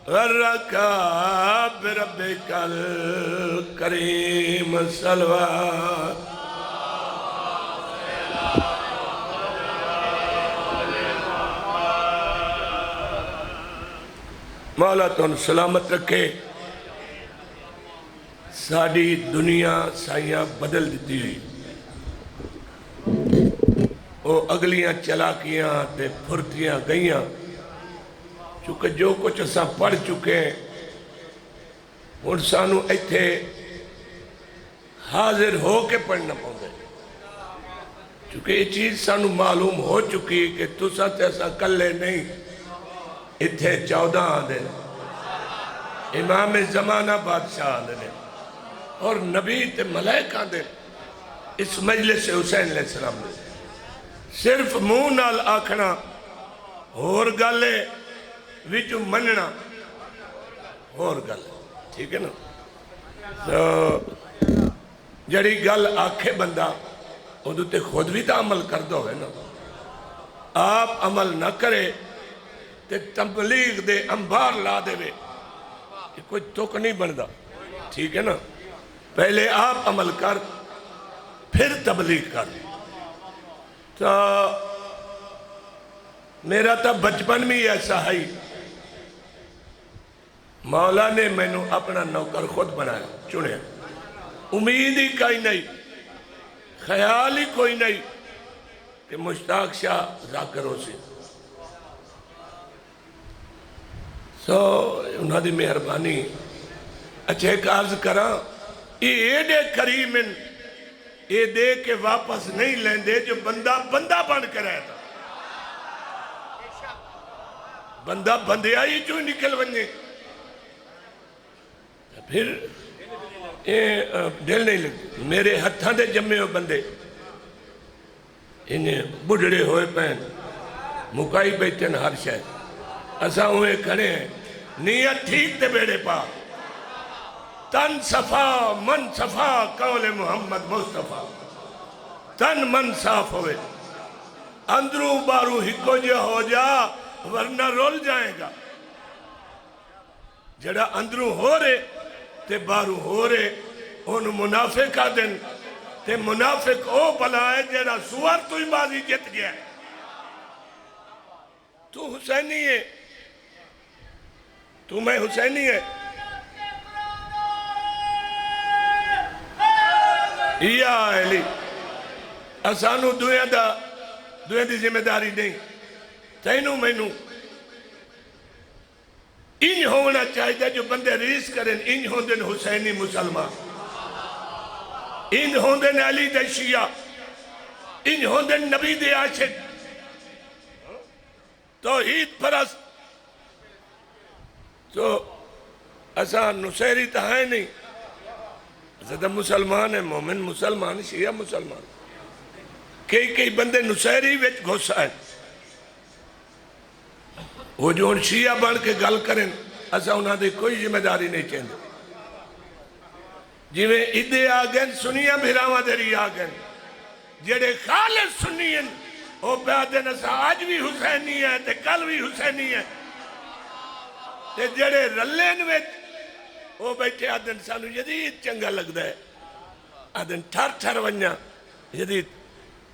غرقا بربک الکریم صلوات مولا تن سلامت رکھے ساڑی دنیا سائیاں بدل دیتی ہوئی وہ اگلیاں چلاکیاں تے پھرتیاں گئیاں چونکہ جو کچھ اساں پڑھ چکے ہیں ان سانو ایتھے حاضر ہو کے پڑھنا پاؤں چونکہ یہ چیز سانو معلوم ہو چکی کہ تساں تے اساں کلے نہیں ایتھے 14 آدھے امام زمانہ بادشاہ آدھے اور نبی تے ملائکہ آدھے اس مجلس حسین علیہ السلام دے صرف منہ نال آکھنا اور گالے وچو مننا اور گل ٹھیک ہے نا تو جڑی گل آکھے بندہ وہ تے خود بھی تا عمل کر دو ہے نا آپ عمل نہ کرے تے تبلیغ دے انبار لا دے وے یہ کوئی توک نہیں بندہ ٹھیک ہے نا پہلے آپ عمل کر پھر تبلیغ کر تو میرا تا بچپن میں ایسا ہے مولا نے میں نے اپنا نوکر خود بنایا چنے امید ہی کوئی نہیں خیال ہی کوئی نہیں کہ مشتاق شاہ ذاکر ہو سے انہاں دی مہربانی اچھا ایک عرض کرا یہ ایڈے کریمن یہ دے کے واپس نہیں لیندے جو بندہ بن کے رہتا بندہ بندے آئی جو نکل بننے پھر دل نہیں لگتی میرے ہتھاں دے جمعے ہو بندے انہیں بڑھڑے ہوئے پہن مکائی بیٹھن ہر شاید اساں ہوئے کھڑے ہیں نیت ٹھیک تے بیڑے پا تن صفا من صفا قول محمد مصطفیٰ تن من صاف ہوئے اندروں بارو ہکو جا ہو جا ورنہ رول جائے گا جڑا اندروں ہو رہے تے بارو ہو رہے ان منافق آدن تے منافق او بلائے جڑا سوار تو ہی بازی جت گیا تو حسینی ہے تو میں حسینی ہے یا علی اسانو دوئے دی ذمہ داری نہیں تینوں مینوں ان ہونا چاہیے جو بندے ریس کریں ان ہوندن حسینی مسلمان ان ہوندن علی دے شیعہ ان ہوندن نبی دے عاشق توحید پرست تو اساں نصیری تا ہے نہیں زدہ مسلمان ہے مومن مسلمان شیعہ مسلمان کئی بندے نصیری وچ گھسا ہے وہ جو ان شیعہ بن کے گل کریں اسا انہاں دے کوئی ذمہ داری نہیں چاہتے جی میں ادھے آگئن سنیاں بھیراواں دیری آگئن جڑے خالص سنیاں وہ بیادن اسا آج بھی حسینی ہے تے کل بھی حسینی ہے تے جڑے رلین وچ وہ بیٹھے آدن سانو جدید چنگا لگ دا ہے آدن ٹھر ونیا جدید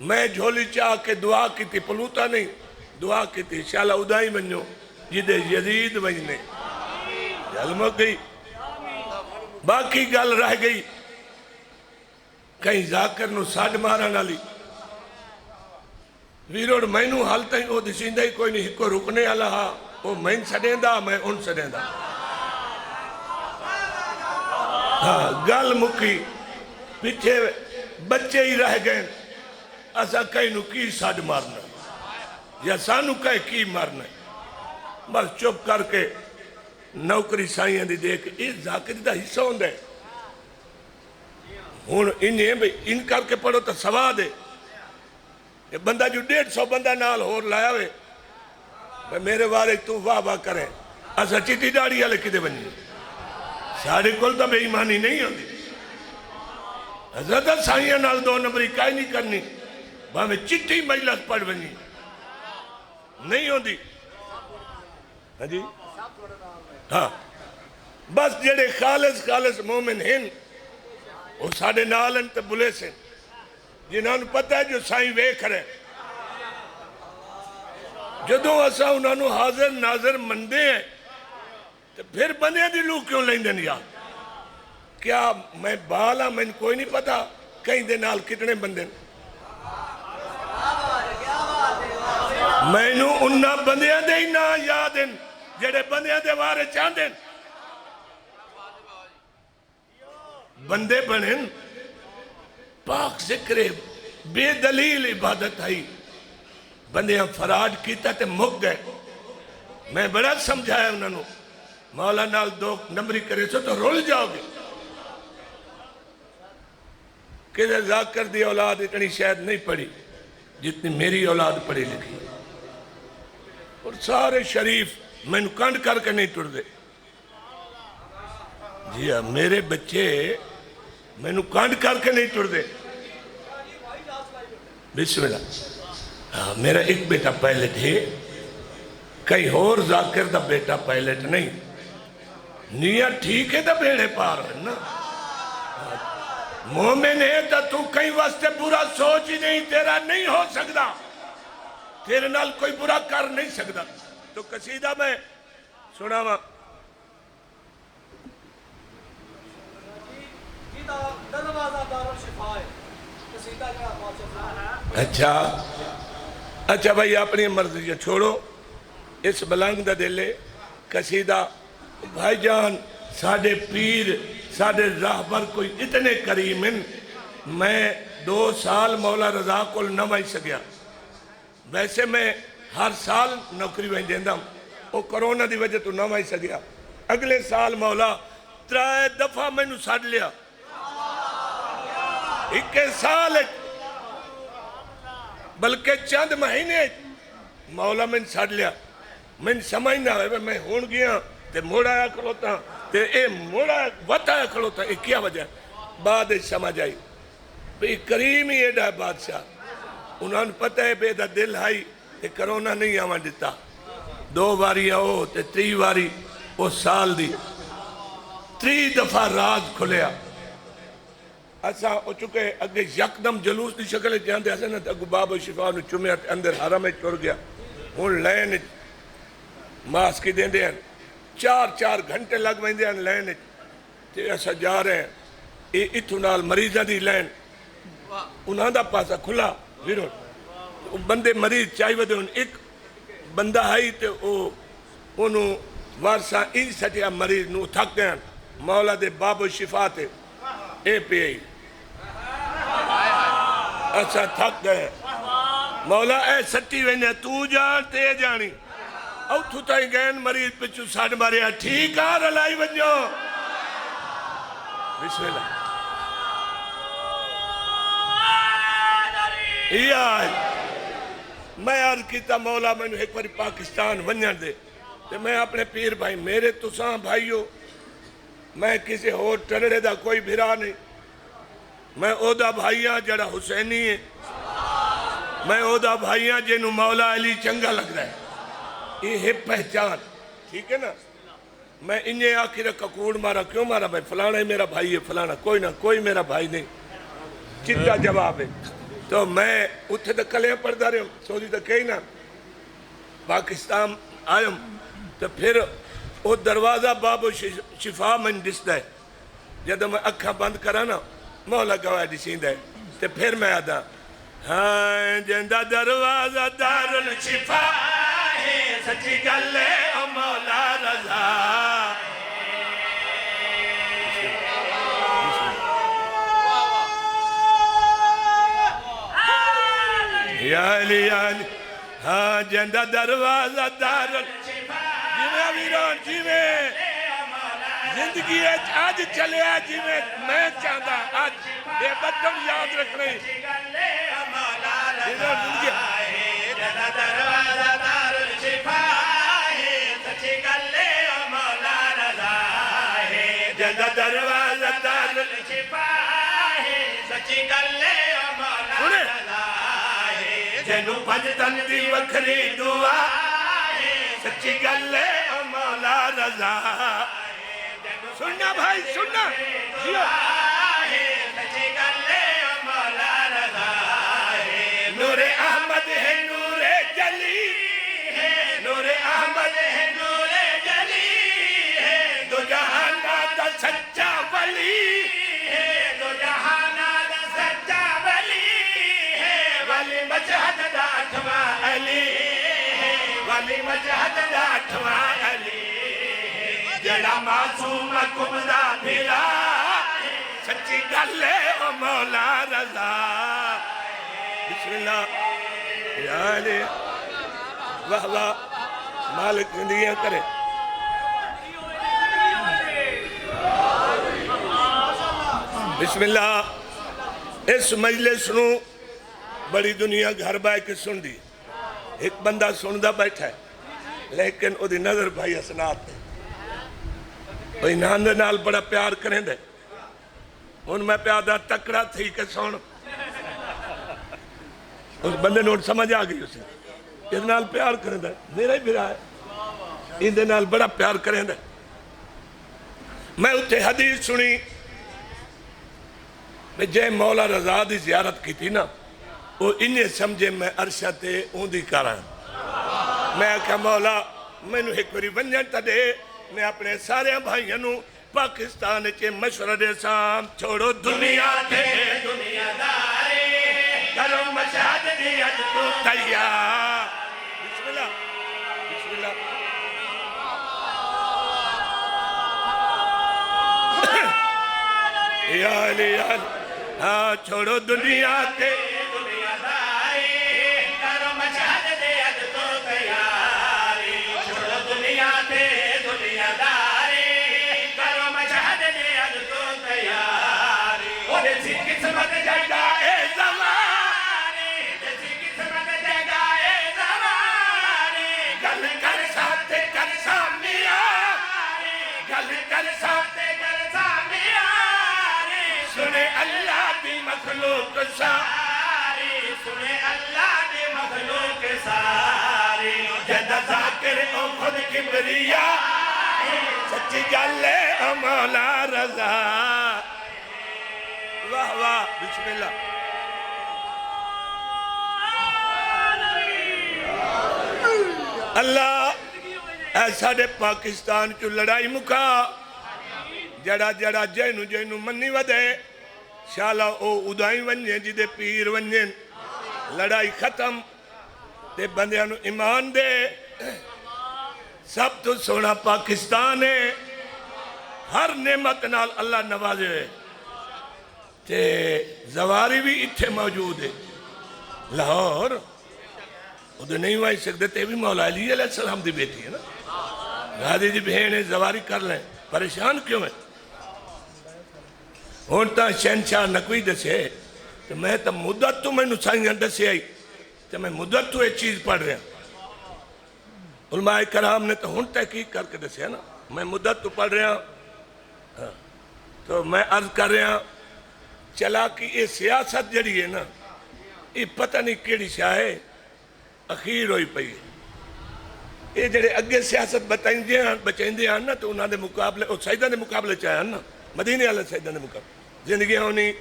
میں جھولی چاہ کے دعا کی تھی پلوتا نہیں دعا کی تھی شالہ ادائی بنیو جدے یزید بننے علم گئی باقی گل رہ گئی کہیں ذاکر نو ساڑھ مارا نہ لی ویروڑ میں نو حالتا ہی وہ دسیندہ ہی کوئی نہیں ہکو رکنے اللہ وہ میں سڑیں دا میں ان سڑیں دا گل مکی پیچھے بچے ہی رہ گئے اسا کہیں نو کی ساڑھ مارنا یا سانو کہے کی مارنا بس چپ کر کے نوکری سائیاں دی دیکھ اس ذاکری دا حصہ ہوندہ ہے انہیں ان کر کے پڑھو تو سوا دے یہ بندہ جو 150 بندہ نال ہور لایا ہوئے میرے وارے تو واہ کریں اسا چیٹی ڈاڑی آلے کدے بنی سارے کل تو بے ایمانی نہیں ہوندی حضرت سائیاں نال 2 نمبری کائی نہیں کرنی میں چٹی مجلس پڑھ بنی نہیں ہوندی ہاں جی ہاں بس جڑے خالص مومن ہیں وہ ساڑھے نالن تے بلے سے جنہوں نے پتہ ہے جو سائیں ویکھ رہے جدوں اسا انہوں نے حاضر ناظر مندے ہیں تو پھر بندے دی لوگ کیوں لیں دیں یا کیا میں بالا میں کوئی نہیں پتا کہیں دے نال کتنے بندے میں نو انہا بندیاں دے ہی نہ یادیں جڑے بندیاں دے وارے چاندیں بندے بنیں پاک ذکر بے دلیل عبادت آئی بندیاں فراڈ کیتا تے مک گئے میں بڑا سمجھایا انہوں نے مولا نال دو نمبری کرے سو تو رول جاؤ گے کہ ذاکر دی اولاد اتنی شاید نہیں پڑھی جتنی میری اولاد پڑھی لکھی اور سارے شریف میں نے کنڈ کر کے نہیں ٹر دے جی ہاں میرے بچے میں نے کنڈ کر کے نہیں ٹر دے بسم اللہ میرا ایک بیٹا پائلٹ ہے کئی اور ذاکر دا بیٹا پائلٹ نہیں نیا ٹھیک ہے دا بیڑے پار ہے نا مومن ہے تا تو کئی واسطے برا سوچ ہی نہیں تیرا نہیں ہو سکتا تیرے نال کوئی برا کر نہیں سکتا تو قصیدہ میں سنا ماں اچھا بھائی اپنی مرضی چھوڑو اس بلنگ دا دلے قصیدہ بھائی جان ساڑھے پیر ساڑھے راہبر کوئی اتنے کریم ہیں میں 2 سال مولا رضا کو نہ مائی سکیا ویسے میں ہر سال نوکری وہیں دیندہ ہوں وہ کرونا دی وجہ تو نہ مائی سکیا اگلے سال مولا 3 دفعہ میں نو ساڑھ لیا 1 سال بلکہ چند مہینے مولا میں ساڑھ لیا میں سمجھنا ہے میں ہون گیا تے موڑا آیا کھلوتا تے اے موڑا وطا آیا کھلوتا اے کیا وجہ بعد سمجھ آئی بھئی کریم ہی ایڈا ہے بادشاہ انہوں نے پتہ ہے بے دا دل آئی تے کرونا نہیں آوان دیتا 2 باری آؤ تے 3 باری وہ سال دی 3 دفعہ راز کھلیا ایسا ہو چکے اگے یکدم جلوس دی شکل جاندے ایسے نا اگو باب و شفا نے چمیت اندر حرم میں چور گیا ہون لین ماسک کی دیں دے ہیں 4 گھنٹے لگ وہیں دے ہیں لین تے ایسا جا رہے ہیں اتھو نال مریضہ دی لین انہاں دا پاسا کھلا ویرون بندے مریض چاہی ودے ان ایک بندہ آئی تے انہوں وارسا ان سٹیا مریض نو تھک گئے مولا دے باب و شفا تے اے پی آئی اچھا تھک گئے مولا اے سٹی وینے تو جان تے جانی او تو تائی گئن مریض پچھو ساڑھ ماریا ٹھیک آ رلائی ونجو بسم اللہ یہ آج میں عرض کیتا مولا میں نے ایک باری پاکستان ونجن دے تو میں اپنے پیر بھائی میرے تساں بھائیو میں کسی اور ٹرڑے دا کوئی بھرا نہیں میں او دا بھائیاں جڑا حسینی ہے میں او دا بھائیاں جنہوں مولا علی چنگا لگ رہا ہے یہ ہے پہچان ٹھیک ہے نا میں انہیں آخر ککوڑ مارا کیوں مارا بھائی فلانا ہے میرا بھائی ہے فلانا کوئی نہ کوئی میرا بھائی نہیں چٹا جواب ہے تو میں اتھے تو کلیاں پڑھ دا رہے ہوں سعودی تو کہیں نا پاکستان آئیم تو پھر وہ دروازہ باب و شفا من دستا ہے جب میں اکھا بند کرا نا مولا گواہ دسیند ہے تو پھر میں آدھا ہاں جندہ دروازہ دار الشفا ہے سچی گلے او مولا رضا یا علی ہاں جندہ دروازہ دار الشفا جیویں ویران جیویں زندگی آج چلے جیویں میں چاہتا آج بے بطن یاد رکھنے جندہ دروازہ دار الشفا ہے سچی گلے او مولا رضا ہے جندہ دروازہ دار الشفا ہے سچی گلے او مولا رضا ہے جنوں پنج تن دی وکھری دعا ہے سچی گلے او مولا رضا سننا بھائی سننا نور احمد ہے نور جلی نور احمد ہے نور جلی دو جہانا دا سچا ولی دو جہانا دا سچا ولی ولی مجہد دا اٹھواں علی ولی مجہد دا اٹھواں علی جڑا معصوم کمدا پھرا سچی گل ہے او مولا رضا بسم اللہ یا علی واہ واہ مالک زندگیاں کرے بسم اللہ اس مجلس نو بڑی دنیا گھر بائے کے سن دی ایک بندہ سندہ بیٹھا ہے لیکن او دی نظر بھائی اسنات ہے بھائی ناندے نال بڑا پیار کریں دے ان میں پیادہ تکڑا تھی کہ سن اس بندے نوٹ سمجھ آگئی اسے اس نال پیار کریں دے میرا ہی بھرا ہے ان دے نال بڑا پیار کریں دے میں اتے حدیث سنی میں جے مولا رضا دی زیارت کی تھی نا وہ انہیں سمجھے میں عرشہ تے اوندی کر میں کہا مولا میں نے ایک بری ونجن تا دے میں اپنے سارے بھائیوں پاکستان کے مشرد سام چھوڑو دنیا تے دنیا دارے کرو مشہد دیت تو تیار بسم اللہ بسم اللہ یا علی ہاں چھوڑو دنیا تے دنیا دارے کرو مشہد دیت تو تیار چھوڑو دنیا تے دنیا دارے کرو مشہد دیت تو تیار اور اسی قسمت جگائے زمانے اسی قسمت جگائے زمانے گل کر ساتھ کر سامیا گل کر ساتھ کر سامیا سنے اللہ دی مخلوق ساری سنے اللہ دی مخلوق ساری جدہ ذاکر او خود کبریا سچی گلے او مولا رضا واہ واہ بسم اللہ اللہ ایسا دے پاکستان چو لڑائی مکا جڑا جڑا جینو جینو منی ودے شالا او ادائی ونجیں جدے پیر ونجیں لڑائی ختم تے بندیانو ایمان دے سب تو سونا پاکستان ہے ہر نعمت نال اللہ نوازے ہے تے زواری بھی اتھے موجود ہے لاہور ادھے نہیں وائی سکتے تے بھی مولا علی علیہ السلام دی بیٹی ہے نا غازی جی بہنے زواری کر لیں پریشان کیوں ہے ہونتا شہنشاہ نقوی دسے تو میں تو مدت تو میں نسائیاں دسے آئی تو میں مدت تو ایک چیز پڑھ رہا علماء کرام نے تو ہون تحقیق کر کے دسے نا میں مدت تو پڑھ رہا تو میں عرض کر رہا چلا کہ یہ سیاست جڑی ہے نا یہ پتہ نہیں کیڑی شاہ ہے اخیر ہوئی پئی ہے یہ جڑے اگے سیاست بچائیں دے آن نا تو انہاں دے مقابلے او سیدہ دے مقابلے چاہے آن نا مدینے والے سیدہ دے مقابلے زندگی ہونی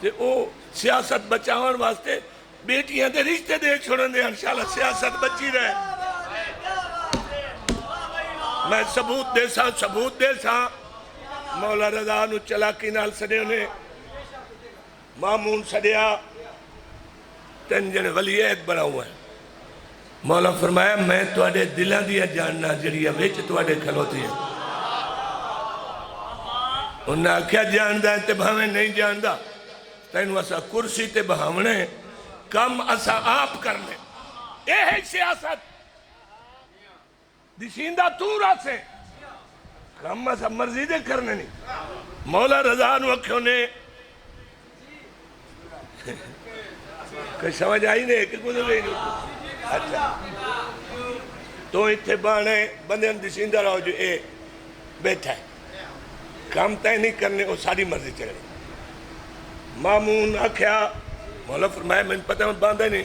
تے او سیاست بچاؤن واسطے بیٹیاں دے رشتے دے چھوڑن دے انشاءاللہ سیاست بچی رہے میں ثبوت دے سا مولا رضا نو چلاکی نال سڑے انہیں مامون سڑیا تین جنے ولی عہد بنا ہوا ہے مولا فرمایا میں تواڈے دلاں دیا جاننا جڑی وچ تواڈے کھلوتی ہے انہاں کیا جاندا ہے تے بھاویں نہیں جاندا تینوں اسا کرسی تے بہاونے کم اسا آپ کرنے اے ہے سیاست دشیندہ تو راسے کم اسا مرضی دے کرنے نہیں مولا رضا نو اکھوں نے کوئی سمجھ آئی نہیں کہ گزر گئی نہیں اچھا تو اتھے بانے بندے ہم دشیندہ رہو جو اے بیٹھا ہے کام تائیں نہیں کرنے وہ ساری مرضی چلے مامون آکھیا مولا فرمایا میں پتہ میں باندھا نہیں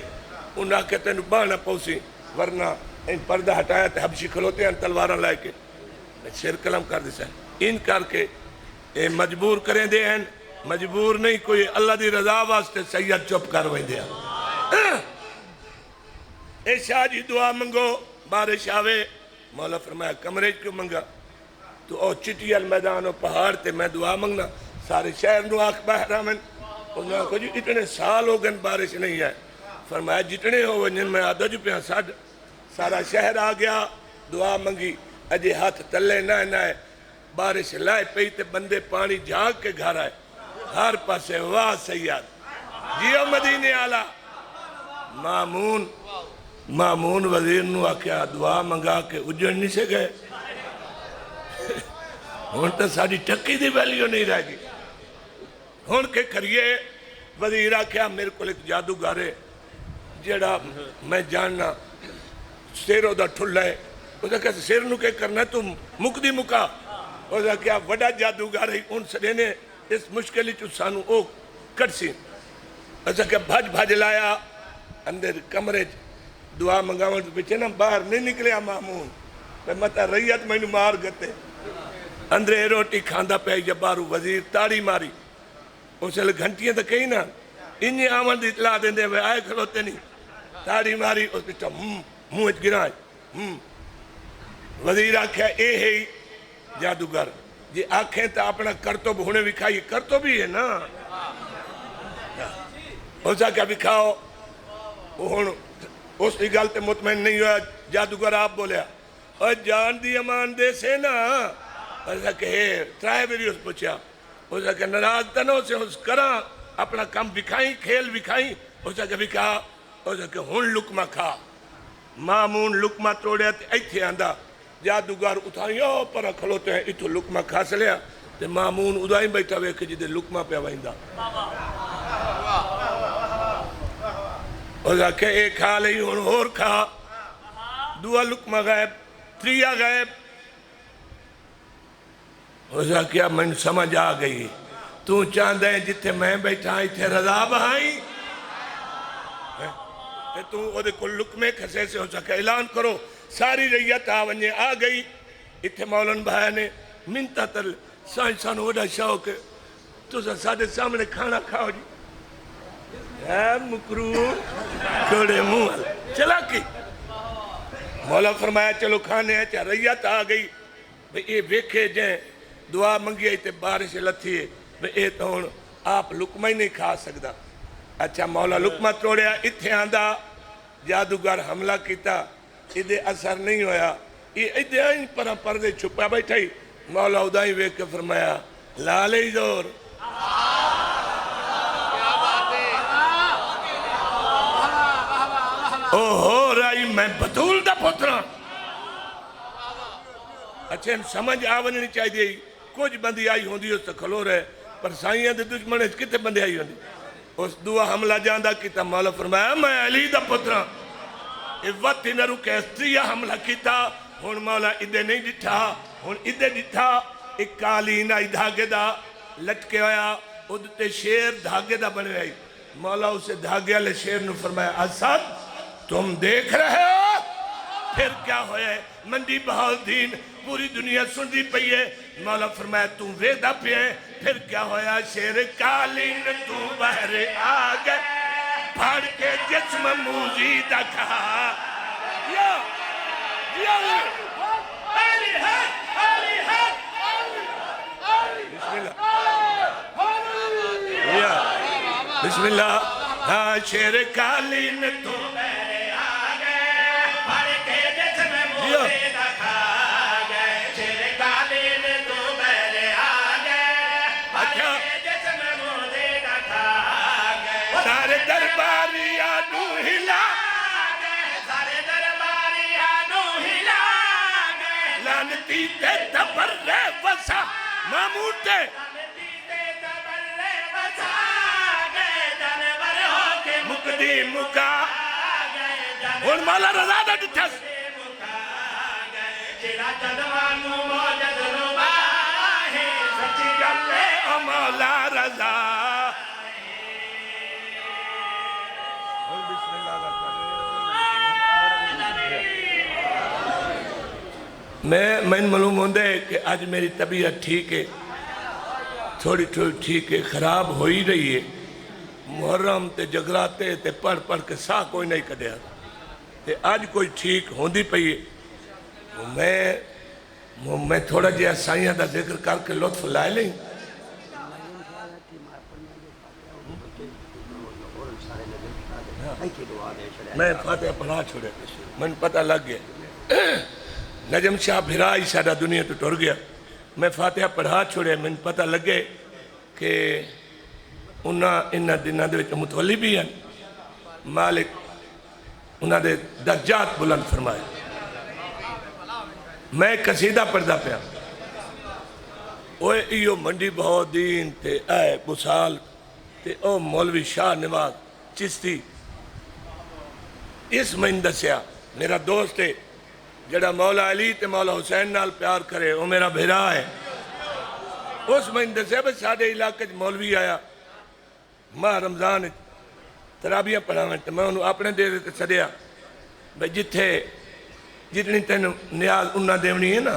انہاں کہتے ہیں بانا پوسی ورنہ ان پردہ ہٹایا تے حبشی کھلوتے ہیں تلوارہ لائے کے سر قلم کر دے سن ان کر کے اے مجبور کریں دے ہیں مجبور نہیں کوئی اللہ دی رضا واسطے سید چپ کر ویں دیا اے شاہ جی دعا منگو بارش آوے مولا فرمایا کمرے کیوں منگا تو او چٹی المیدان و پہاڑ تے میں دعا منگنا سارے شہر نو آنکھ بہر آمن انہوں نے کہا جی اتنے سال ہو گئے بارش نہیں ہے فرمایا جتنے ہو جن میں آدھا جو پیاں سارا شہر آ گیا دعا منگی اجے ہاتھ تلے نہ بارش لائے پئی تے بندے پانی جھاگ کے گھر آئے ہر پاسے واہ سید جیو مدینے آلہ مامون وزیر نو آکیا دعا منگا کے اجڑ نہیں سے گئے ہون تو ساری ٹکی دی ویلیو نہیں رہ گی ہون کے کریے وزیر آکیا میرے کو ایک جادوگر ہے جڑا میں جاننا سیرو دا ٹھلا ہے اس نے کہا سیر نو کے کرنا ہے تم مک دی مکا اس نے کہا وڈا جادوگر ہے ان سڑے نے اس مشکلی چو سانو او کٹ سی اس نے کہا بھج لایا اندر کمرے دعا منگاون تو پیچھے نا باہر نہیں نکلیا مامون میں مطا ریت میں مار گتے اندرے روٹی کھاندہ پہ یا بارو وزیر تاڑی ماری اسے لئے گھنٹیاں تو کہیں نا انہی آمد اطلاع دیں دے وہ آئے کھلوتے نہیں تاڑی ماری اس پہ چاہ موہت گرائے وزیر آکھیا اے ہے جادوگر جی آنکھیں تا اپنا کرتو بھونے بکھائی کرتو بھی ہے نا اسا کیا بکھاؤ اس کی گلتے مطمئن نہیں ہوا جادوگر آپ بولیا اور جان دی امان دے سے نا اسا کہ ترائے میری اس پوچھا اسا کہ نراز تنوں سے اس کرا اپنا کم بکھائیں کھیل بکھائیں اسا کہ بکھا اسا کہ ہن لکمہ کھا مامون لکمہ توڑیا تے ایتھے آندہ جادوگر اتھائیوں پر کھلوتے ہیں اتھو لکمہ کھا سلیا تے مامون ادائیں بیٹھا ہوئے کہ جدے لکمہ پہ وائندہ اسا کہ ایک کھا لئی ہن اور کھا دعا لکمہ غیب تریا غیب اسا کیا من سمجھ آ گئی تو چاندہ ہے جتے میں بیٹھا آئی تھے رضا بہائی تو او دے کو لکمے کھسے سے اسا کہ اعلان کرو ساری ریت آونجے آ گئی اتھے مولانا بھائی نے منتا تر سائنسان وڈا شوق تو سادے سامنے کھانا کھاؤ جی اے مکرو چھوڑے منہ چلا کی مولا فرمایا چلو کھانے ہیں چاہ ریت آ گئی بھئی اے ویکھے جائیں دعا منگی آئی تے بارش لتھی ہے بھئی اے تو آپ لکمہ ہی نہیں کھا سکتا اچھا مولا لکمہ توڑیا اتھے آندہ جادوگر حملہ کیتا ادھے اثر نہیں ہویا یہ ادھے آئیں پر پردے چھپا بیٹھائی مولا ادھائیں ویک کے فرمایا لالے ہی دور او ہو رہی میں بطول دا پترا اچھے ہم سمجھ آونی نہیں چاہی دی کچھ بندی آئی ہوندی اس سے کھلو رہے پر سائیاں دے دشمنے کتے بندی آئی ہوندی اس دعا حملہ جاندہ کیتا مولا فرمایا میں علی دا پترا وقت نہ رکے استریہ حملہ کیتا ہون مولا ادھے نہیں ڈٹھا ہون ادھے ڈٹھا ایک کالینہ دھاگے دا لٹکے ہویا ادھتے شیر دھاگے دا بنے آئی مولا اسے دھاگے والے شیر نے فرمایا اسد تم دیکھ رہے ہو پھر کیا ہویا ہے منڈی بہال دین پوری دنیا سن دی پئی ہے مولا فرمایا تم ویدہ پہ ہے پھر کیا ہویا شیر کالین تو بہرے آگئے پھاڑ کے جسم موزی دکھا یا بسم اللہ ہاں شیر کالین تو بہرے آگئے پھاڑ کے جسم موزی دکھا گئے شیر کالین تو بہرے آگئے پھاڑ کے جسم موزی دکھا گئے سارے درباریانو ہلا گئے سارے درباریانو ہلا گئے لانتی تے تبرے وسا ماموتے لانتی تے تبرے وسا گئے جانور ہو کے مقدی مکا گئے اور مولا رضا دا ڈٹھس جیڑا جدوانو موجد رباہی سچی گلے او مولا رضا میں معلوم ہوندے کہ آج میری طبیعت ٹھیک ہے، تھوڑی ٹھیک ہے، خراب ہوئی رہی ہے۔ محرم تے جگراتے تے پڑھ کے ساہ کوئی نہیں کڈیا تے آج کوئی ٹھیک ہوندی پئی ہے۔ میں تھوڑا جہا سائیاں دا ذکر کر کے لطف لائے لیں۔ میں فاتحہ پڑھا چھوڑے، میں پتہ لگ گیا نجم شاہ بھرائی سادہ دنیا تو ٹر گیا۔ میں فاتحہ پڑھا چھوڑے، میں پتہ لگے کہ انہاں دنوں دے وچ متولی بھی ہیں، مالک انہاں دے درجات بلند فرمائے۔ میں قصیدہ پڑھدا پیا، اوے ایو منڈی بہت دین تے اے بسال تے او مولوی شاہ نواز چشتی، اس میں دسیا میرا دوست ہے جڑا مولا علی تے مولا حسین نال پیار کرے، وہ میرا بھیرا ہے۔ اس میں دسیا بھئی ساڑھے علاقے مولوی آیا ماہ رمضان ترابیاں پڑھاویں، تو میں انہوں اپنے دے دیتے سدیا بھئی جتنی تینوں نیاز انہاں دیونی ہے نا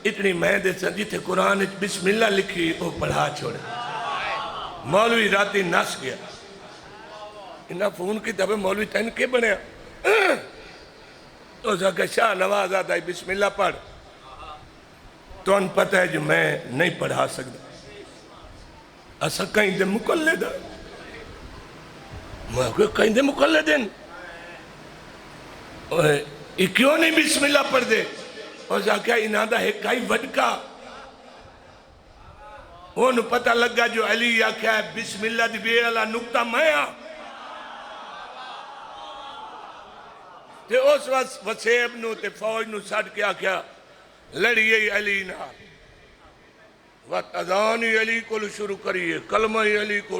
اتنی میں دے سا، جتھے قرآن بسم اللہ لکھی وہ پڑھا چھوڑے۔ مولوی راتی نس گیا، انہاں فون کی تبہ مولوی تین کے بنیا تو اس کہ شاہ نواز آتا ہے بسم اللہ پڑھ، تو ان پتہ ہے جو میں نہیں پڑھا سکتا۔ اسا کہیں دے مقلد میں کہیں دے مقلدن یہ کیوں نہیں بسم اللہ پڑھ دے؟ اور کہا انہاں دا ہے کئی وڈکا، انہوں پتہ لگا جو علی یا کہا ہے بسم اللہ دی بے اللہ نکتہ میا تے اس وسیب نو تے فوج نو ساڑھ کیا کیا لڑیے علی نا وقت اذانی علی کو شروع کریے، کلمہ علی کو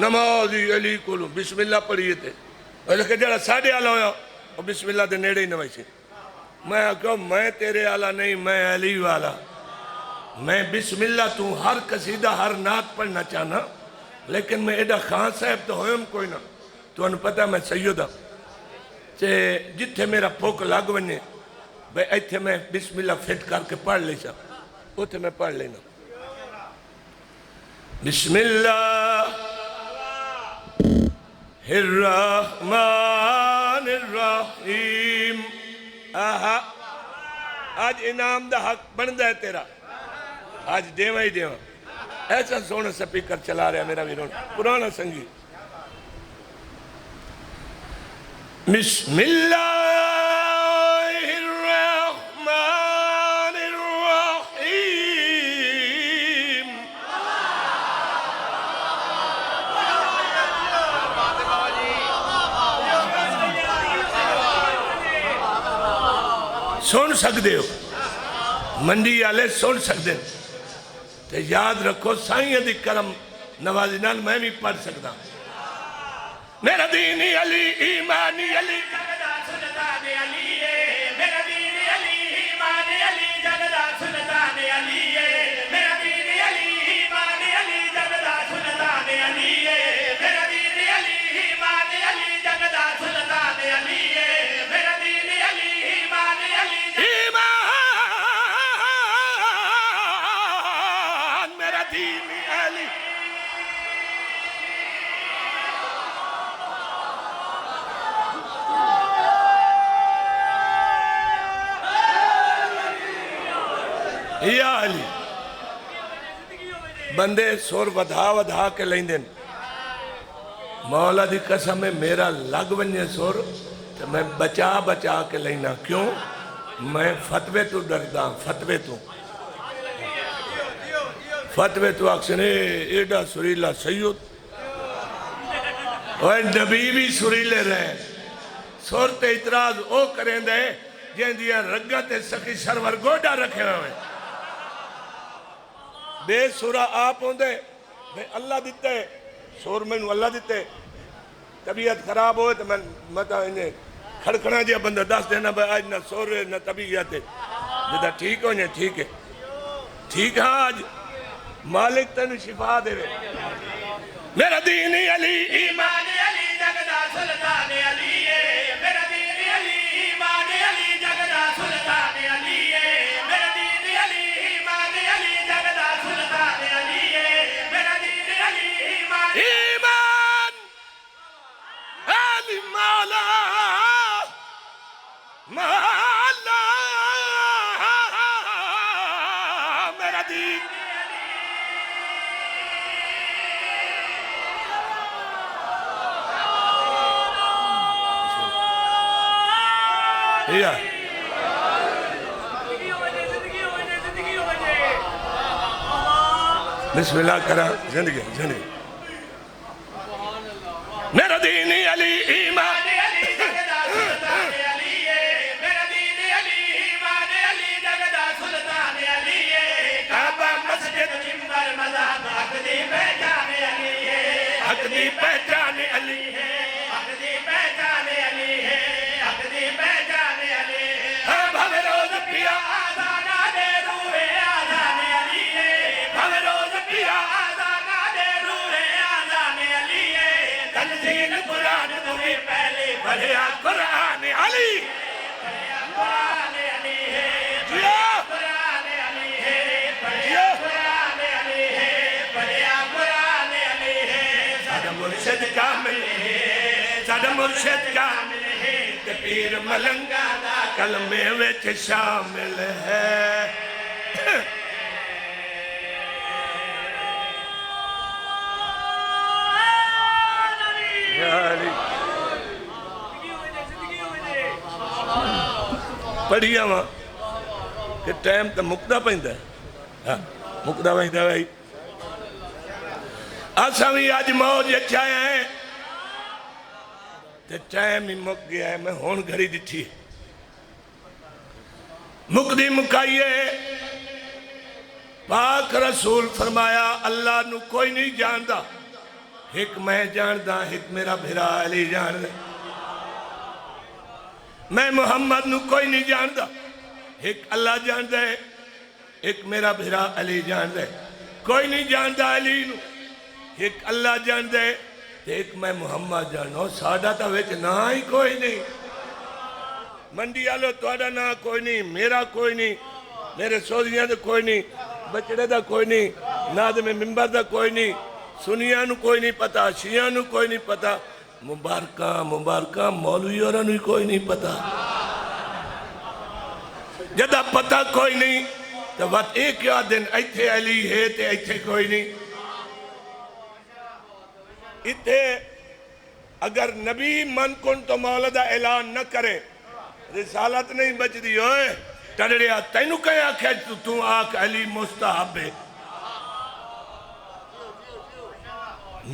نمازی علی کو بسم اللہ پڑھیے تھے۔ اور کہ جڑا ساڑھے آلہ ہویا وہ بسم اللہ دے نیڑے ہی نہ ویسے، میں کہوں میں تیرے آلہ نہیں، میں علی والا، میں بسم اللہ تو ہر قصیدہ ہر نعت پڑھنا چاہنا، لیکن میں ایڈا خان صاحب تو ہوئم کوئی نہ، تو انہوں پتہ میں سیدہ جتھے میرا پھوک لگ ونے بھئی ایتھے میں بسم اللہ فٹ کر کے پڑھ لے سا، اتھے میں پڑھ لینا بسم اللہ الرحمن الرحیم۔ آج انعام دا حق بندہ ہے تیرا، آج دیوہ ہی دیوہ، ایسا سونا سپیکر چلا رہا ہے میرا ویرون پرانا سنگی۔ بسم اللہ الرحمن الرحیم، سن سکتے ہو منڈی آلے سن سکتے ہیں، تو یاد رکھو سائیں دی کرم نوازی نال میں بھی پڑھ سکتا میرا دینی علی ایمانی علی جگدہ سلطان علی میرا دینی علی ایمانی علی جگدہ سلطان علی میرا دینی علی ایمانی علی جگدہ سلطان علی میرا دینی علی ایمانی علی جگدہ سلطان علی میرا دینی علی ایمانی علی ایمان میرا دینی علی یا علی بندے سور ودھا کے لیں دیں مولا دی قسم ہے میرا لگ ونجے سور تو میں بچا کے لینا، کیوں؟ میں فتوے تو ڈردا، فتوے تو اکسنے ایڈا سریلا سید اور نبی بھی سریلے رہے سورت اعتراض او کریں دے جن دیا رگت سکی سرور گوڑا رکھے ہوئے بے سورہ آپ ہوں دے بے اللہ دیتے سور میں اللہ دیتے طبیعت خراب ہوئے تو میں مطا انہیں کھڑکھنا جیا بندہ دس دینا بھائی آج نہ سور ہے نہ طبیعت ہے جدہ ٹھیک ہو انہیں ٹھیک ہے ٹھیک ہے آج مالک تنو شفا دے رہے میرا دینی علی ایمان علی جگدہ سلطان علی میرا دینی علی ایمان علی جگدہ سلطان دین یا بسم اللہ کرا زندگی زندگی میرا دین علی ایمان حق دی پہچان علی ہے حق دی پہچان علی ہے حق دی پہچان علی ہے بھاوے روز پیا آزانا دے روحے آزان علی ہے بھاوے روز پیا آزانا دے روحے آزان علی ہے تنزیل قرآن تمہیں پہلے پڑھیا قرآن علی قرآن علی ہے قرآن علی ہے پڑھیا قرآن علی ہے پڑھیا قرآن علی ہے سادہ مرشد کامل ہے سادہ مرشد کامل ہے تے پیر ملنگا دا کلمے وچ شامل ہے پڑھیا ماں کہ ٹائم تا مقدہ پہندہ ہے مقدہ پہندہ بھائی آسا بھی آج موج اچھایا ہے تے ٹائم ہی مک گیا ہے میں ہون گھڑی دٹھی مقدی مکائیے پاک رسول فرمایا اللہ نو کوئی نہیں جاندہ ایک میں جاندہ ایک میرا بھرا علی جاندہ میں محمد نو کوئی نہیں جاندہ ایک اللہ جاندہ ہے ایک میرا بھرا علی جاندہ ہے کوئی نہیں جاندہ علی نو ایک اللہ جاندہ ہے ایک میں محمد جاندہ ہوں سادہ تا ویچ نہ ہی کوئی نہیں منڈی آلو توڑا نہ کوئی نہیں میرا کوئی نہیں میرے سوزیاں دا کوئی نہیں بچڑے دا کوئی نہیں نادم ممبر دا کوئی نہیں سنیاں نو کوئی نہیں پتا شیعہ نو کوئی نہیں پتا مبارکہ مولوی اور انہی کوئی نہیں پتا جدہ پتا کوئی نہیں تو وقت ایک یا دن ایتھے علی ہے تے ایتھے کوئی نہیں ایتھے اگر نبی من کن تو مولدہ اعلان نہ کرے رسالت نہیں بچ دی ہوئے ٹڑڑیا تینو کہیں آکھے تو آکھ علی مستحب ہے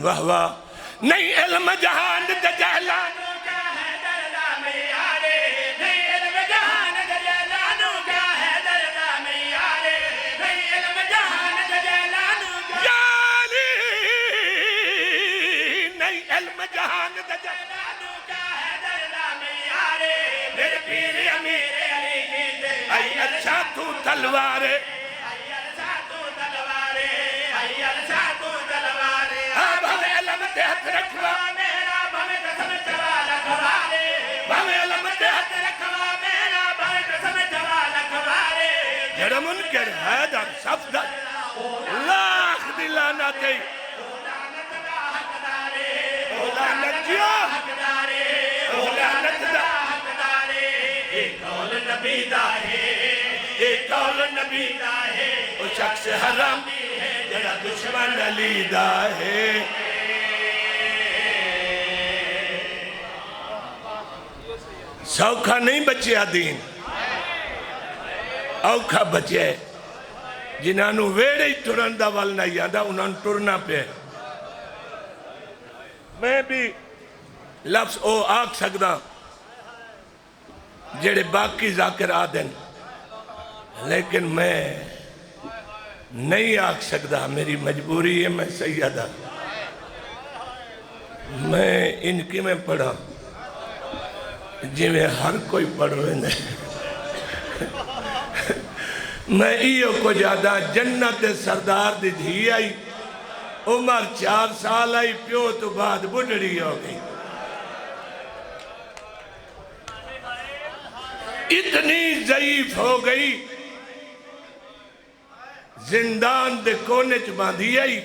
واہ واہ نہیں علم جہان دا جہلانو کا ہے دردہ میں آرے نہیں علم جہان دا جہلانو کا ہے دردہ میں آرے نہیں علم جہان دا جہلانو کا یعنی نہیں علم جہان دا جہلانو کا ہے دردہ میں آرے میرے پیر امیر علی کی دے ای ارشا تو تلوارے ای ارشا تو تلوارے ای ارشا تو تلوارے ہاتھ رکھوا میرا بھویں قسم چوا لکھوارے بھویں علم تے ہاتھ رکھوا میرا بھویں قسم چوا لکھوارے جڑا منکر ہے در صفدہ لاکھ دلانا تے اولانت دا حقدارے اولانت جیا حقدارے اولانت دا حقدارے ایک قول نبی دا ہے ایک قول نبی دا ہے وہ شخص حرام ہے جڑا دشمن علی دا ہے سوکھا نہیں بچیا دین اوکھا بچے جنہاں ویڑے ہی ٹرندہ والنا یادہ انہاں ٹرنا پہ میں بھی لفظ او آکھ سکدا جڑے باقی ذاکر آدن لیکن میں نہیں آکھ سکدا میری مجبوری ہے میں سیدہ میں ان کی میں پڑھا جی میں ہر کوئی پڑھ رہے ہیں میں ایو کو جادہ جنت سردار دی دھی آئی عمر 4 سال آئی پیو تو بعد بڑھڑی ہو گئی اتنی ضعیف ہو گئی زندان دے کونے چ باندھی آئی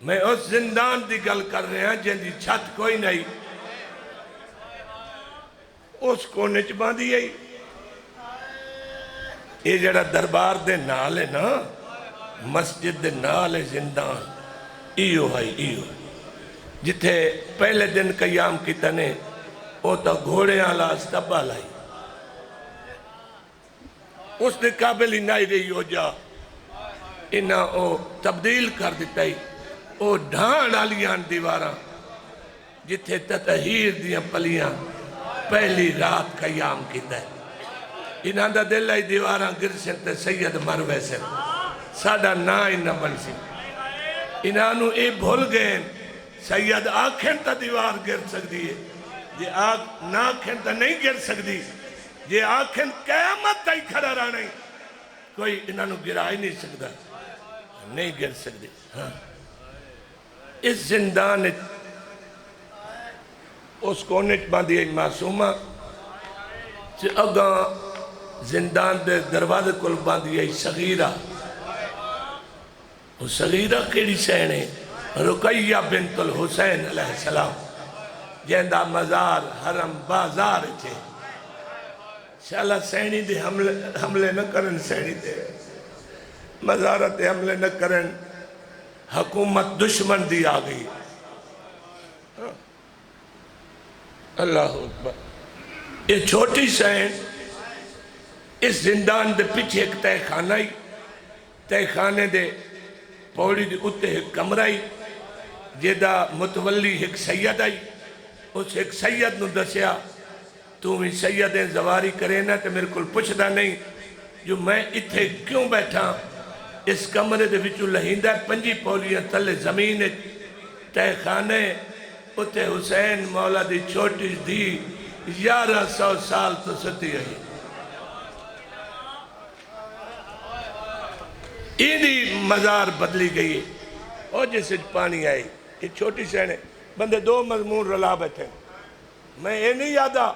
میں اس زندان دی گل کر رہے ہیں جن دی چھت کوئی نہیں اس کونے چ باندھی آئی یہ جڑا دربار دے نال ہے نا مسجد دے نال ہے زندان ایو ہے ایو جتھے پہلے دن قیام کی تنے او تا گھوڑے آلا استبال آئی اس نے قابل ہی نہیں رہی ہو جا انہاں او تبدیل کر دیتا ہی او ڈھان آلیاں دیواراں جتھے تطہیر دیاں پلیاں پہلی رات قیام کی تے انہاں دا دل آئی دیواراں گرسن تے سید مروے سے ساڑا نا انہاں بن سی انہاں نو اے بھول گئے سید آنکھیں تا دیوار گر سکتی ہے یہ نہ آنکھیں تا نہیں گر سکتی یہ آنکھیں قیامت تا ہی کھڑا رہا نہیں کوئی انہاں نو گرا ہی نہیں سکتا نہیں گر سکتی اس زندان اس کونٹ باندھی ایک معصومہ چھ اگاں زندان دے دروازے کل باندھی ایک صغیرہ وہ صغیرہ کیڑی سینے رقیہ بنت الحسین علیہ السلام جہندہ مزار حرم بازار چھے شاءاللہ سینی دے حملے نہ کرن سینی دے مزارت حملے نہ کرن حکومت دشمن دی آگئی اللہ اکبر یہ چھوٹی سین اس زندان دے پیچھے ایک تہ خانہ ہی تہ خانے دے پوڑی دے اتے ایک کمرہ ہی جیدہ متولی ایک سید آئی اس ایک سید نو دسیا تو بھی سیدیں زواری کرے نا تو میرے کل پوچھتا نہیں جو میں اتھے کیوں بیٹھا اس کمرے دے وچو لہیندہ پنجی پولیاں تلے زمین تہ خانے اتے حسین مولا دی چھوٹی دی 1100 سال تو ستی ہے ایدی مزار بدلی گئی اور جیسے پانی آئی یہ چھوٹی سینے بندے دو مضمون رلا بیٹھے میں یہ نہیں یادا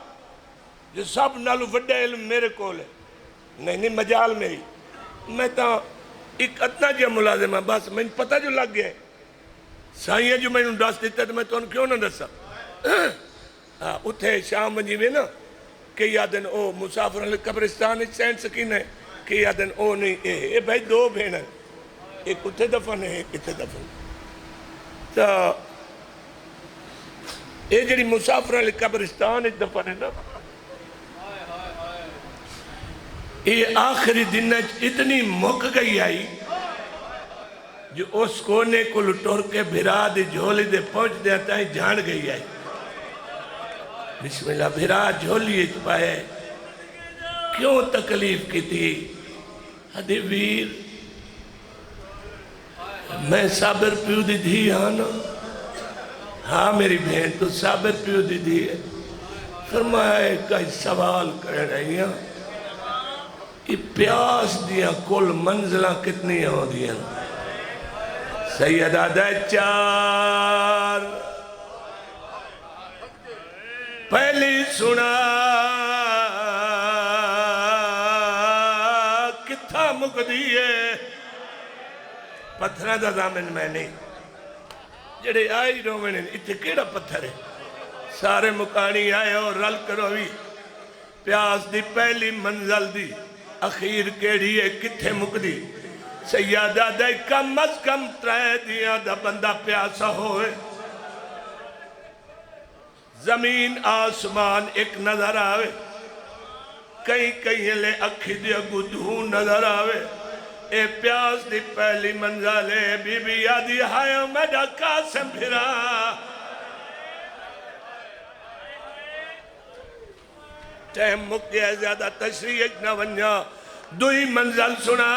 جو سب نالو وڈے علم میرے کول ہے نہیں مجال میری میں تا ایک اتنا جا ملازم ہے بس میں پتہ جو لگ گیا ہے سائیاں جو میں نے ڈاس دیتا ہے تو میں تو ان کیوں نہ دسا اتھے شام منجیوے نا کہ یادن او مسافر علی قبرستان سین سکین ہے کہ یادن او نہیں اے بھائی دو بھین ہیں ایک اتھے دفن ہے ایک اتھے دفن تو اے جڑی مسافر علی قبرستان ایک دفن ہے نا یہ آخری دن اتنی مک گئی آئی جو اس کونے کو لٹور کے بھرا دی جھولی دے پہنچ دے آتا ہے جھان گئی آئی بسم اللہ بھرا جھولی اچ پائے کیوں تکلیف کی تھی حدی ویر میں صابر پیو دی دھی آنا ہاں میری بہن تو صابر پیو دی دھی ہے فرمایا کئی سوال کر رہی ہیں یہ پیاس دیا کل منزلہ کتنی ہو دیا سیدہ دے 4 پہلی سنا کتھا مک دیئے پتھرہ دا دامن میں نہیں جڑے آئی رومن اتھے کیڑا پتھر ہے سارے مکانی آئے اور رل کروی پیاس دی پہلی منزل دی اخیر کیڑی ہے کتھے مک دی سیادہ دے کم از کم 3 دیا دا بندہ پیاسا ہوئے زمین آسمان ایک نظر آوے کہیں لے اکھی دیا گدھوں نظر آوے اے پیاس دی پہلی منزل ہے بی بی یادی ہائے میڈا قاسم پھرا ٹیم مک گیا زیادہ تشریح ایک نہ ونیا دوئی منزل سنا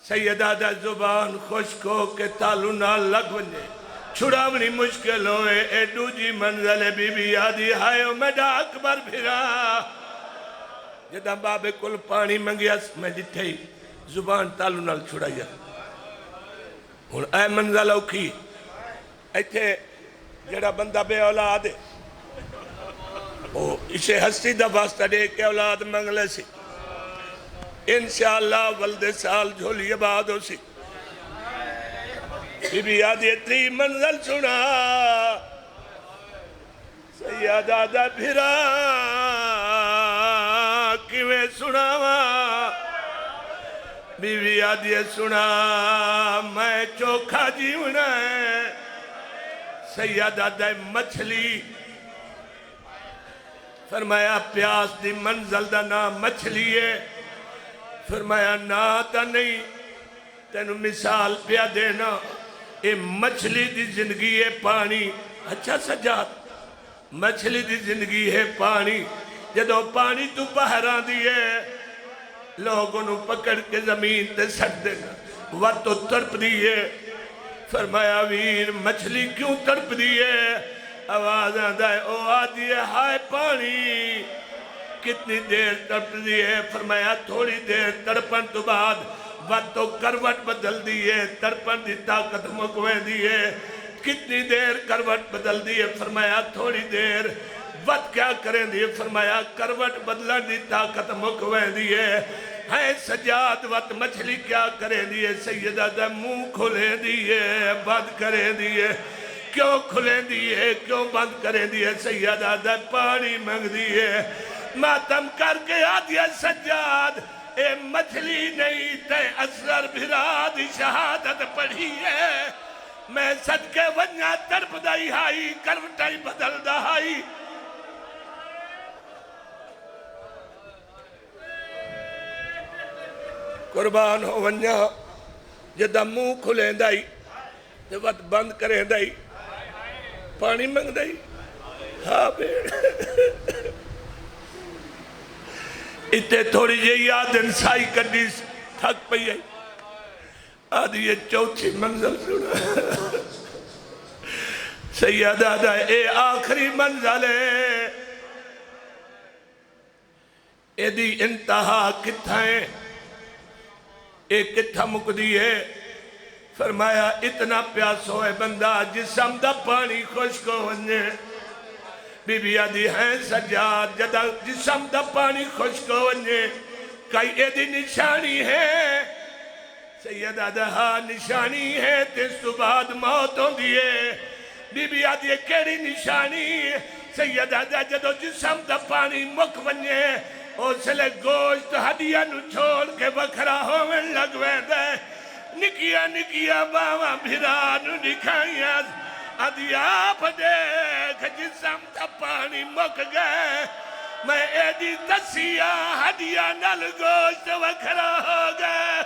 سیدہ دا زبان خوشک ہو کے تالو نہ لگ ونجے چھڑاونی مشکل ہوئے اے دو جی منزل بی بی یادی ہائے میڈا اکبر پھرا جدہ بابے کل پانی منگیا میں جتھے ہی زبان تالو نال چھڑایا اور اے منزل اوکھی ایتھے جڑا بندہ بے اولاد ہے اسے ہستی دا واسطہ دے کے اولاد منگلے سی انشاءاللہ ولد سال جھولی آباد ہو سی بی بی یادی 3 منزل سنا سیادہ دا پھرا کیویں سناوا بیوی آدھی سنا میں چوکھا جیونا ہے سیدہ دے مچھلی فرمایا پیاس دی منزل دا نام مچھلی ہے فرمایا نا تا نہیں تینو مثال پیا دینا اے مچھلی دی زندگی ہے پانی اچھا سجاد مچھلی دی زندگی ہے پانی جدو پانی تو بہران دیئے لوگوں نو پکڑ کے زمین تے سٹ دینا وہ تو تڑپ دیئے فرمایا ویر مچھلی کیوں تڑپ دیئے آواز آدھا ہے او آدھی ہے ہائے پانی کتنی دیر تڑپ دیئے فرمایا تھوڑی دیر تڑپن تو بعد وہ تو کروٹ بدل دیئے تڑپن دی طاقت مکویں دیئے کتنی دیر کروٹ بدل دیئے فرمایا تھوڑی دیر وقت کیا کریں دیئے فرمایا کروٹ بدلن دی طاقت مکویں دیئے ہے سجاد وقت مچھلی کیا کریں دیئے سیدہ دے منہ کھلیں دیئے بند کریں دیئے کیوں کھلیں دیئے کیوں بند کریں دیئے سیدہ دے پانی منگ دیئے ماتم کر کے آدھیا سجاد اے مچھلی نہیں تے اثر بھراد شہادت پڑھی ہے میں صدقے ونیا ترپ دائی ہائی کروٹائی بدل دائی قربان ہو ونیا جدہ منہ کھلیں دائی جب وقت بند کریں دائی پانی منگ دائی ہاں بیڑ اتے تھوڑی جی یاد انسائی کردی تھک پئی ہے آدھی یہ چوتھی منزل سنا سیدہ دا اے آخری منزل ہے اے دی انتہا کتھائیں اے کتھا مکدی ہے فرمایا اتنا پیاس ہوئے بندہ جسم دا پانی خوش کو ونجے بی بی آدھی ہیں سجاد جدہ جسم دا پانی خوش کو ونجے کئی اے دی نشانی ہے سیدہ دہا نشانی ہے تیس تو بعد موتوں دیئے بی بی آدھی کیڑی نشانی سیدہ دہا جدو جسم دا پانی مک ونجے اس لے گوشت ہدیہ نو چھوڑ کے بکھرا ہوئے لگوے دے نکیا نکیا باوا بھرانو نکھائیاں آدھی آپ دیکھ جسم دا پانی مک گئے میں ایڈی دسیا ہدیہ نل گوشت بکھرا ہو گئے